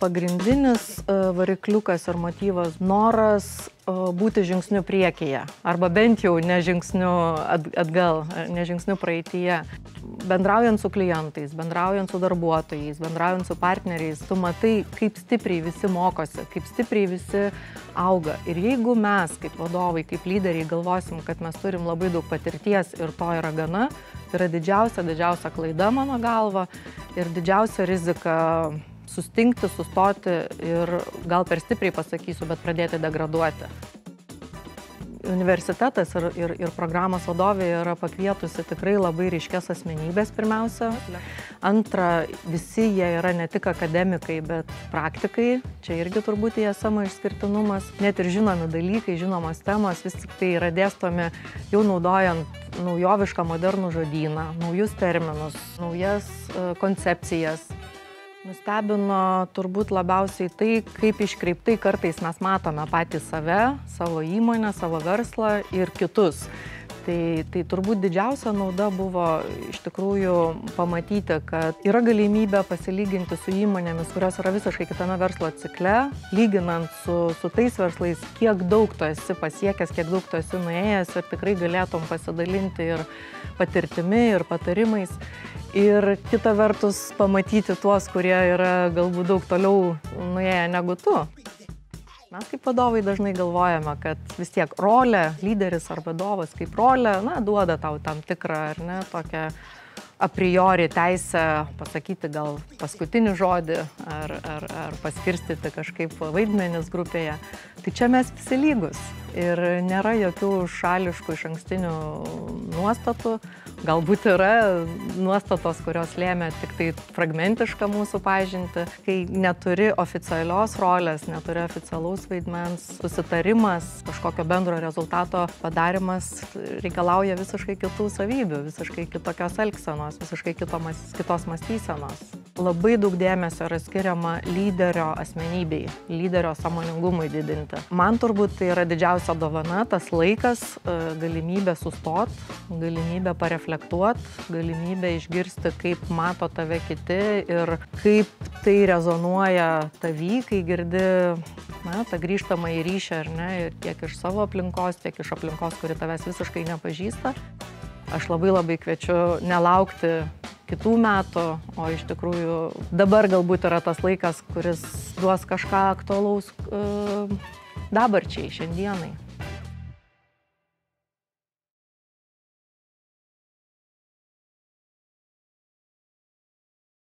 pagrindinis varikliukas ir motyvas noras būti žingsniu priekyje, arba bent jau ne žingsniu atgal, ne žingsniu praeityje. Bendraujant su klientais, bendraujant su darbuotojais, bendraujant su partneriais, tu matai, kaip stipriai visi mokosi, kaip stipriai visi auga. Ir jeigu mes, kaip vadovai, kaip lyderiai, galvosim, kad mes turim labai daug patirties ir to yra gana, tai yra didžiausia klaida mano galva ir didžiausia rizika sustingti, sustoti ir gal per stipriai pasakysiu, bet pradėti degraduoti. Universitetas ir programos vadovė yra pakvietusi tikrai labai ryškias asmenybės pirmiausia. Antra, visi jie yra ne tik akademikai, bet praktikai. Čia irgi turbūt ISM išskirtinumas. Net ir žinomi dalykai, žinomos temos, vis tik tai yra dėstomi jau naudojant naujovišką modernų žodyną, naujus terminus, naujas koncepcijas. Nustebino turbūt labiausiai tai, kaip iškreiptai kartais mes matome patys save, savo įmonę, savo verslą ir kitus. Tai turbūt didžiausia nauda buvo iš tikrųjų pamatyti, kad yra galimybė pasilyginti su įmonėmis, kurios yra visiškai kitame verslo cikle, lyginant su tais verslais, kiek daug tu esi pasiekęs, kiek daug tu esi nuėjęs ir tikrai galėtum pasidalinti ir patirtimi, ir patarimais. Ir kita vertus pamatyti tuos, kurie yra galbūt daug toliau nuėję negu tu. Mes kaip vadovai dažnai galvojame, kad vis tiek rolė, lyderis ar vadovas kaip rolė, duoda tau tam tikrą, ar ne, tokią a priori teisę pasakyti gal paskutinį žodį ar paskirstyti kažkaip vaidmenis grupėje. Tai čia mes visi lygus ir nėra jokių šališkų išankstinių nuostatų. Galbūt yra nuostatos, kurios lėmė tik tai fragmentišką mūsų pažintį. Kai neturi oficialios rolės, neturi oficialaus vaidmens, susitarimas, kažkokio bendro rezultato padarimas reikalauja visiškai kitų savybių, visiškai kitokios elgsenos, visiškai kitos mąstysenos. Labai daug dėmesio yra skiriama lyderio asmenybei, lyderio sąmoningumui didinti. Man turbūt tai yra didžiausia dovana, tas laikas, galimybė sustot, galimybė pareflektuot, galimybė išgirsti, kaip mato tave kiti ir kaip tai rezonuoja tavy, kai girdi tą grįžtamą į ryšį, ar ne, ir tiek iš savo aplinkos, tiek iš aplinkos, kuri tavęs visiškai nepažįsta. Aš labai kviečiu nelaukti kitų metų, o iš tikrųjų dabar galbūt yra tas laikas, kuris duos kažką aktualaus dabarčiai, šiandienai.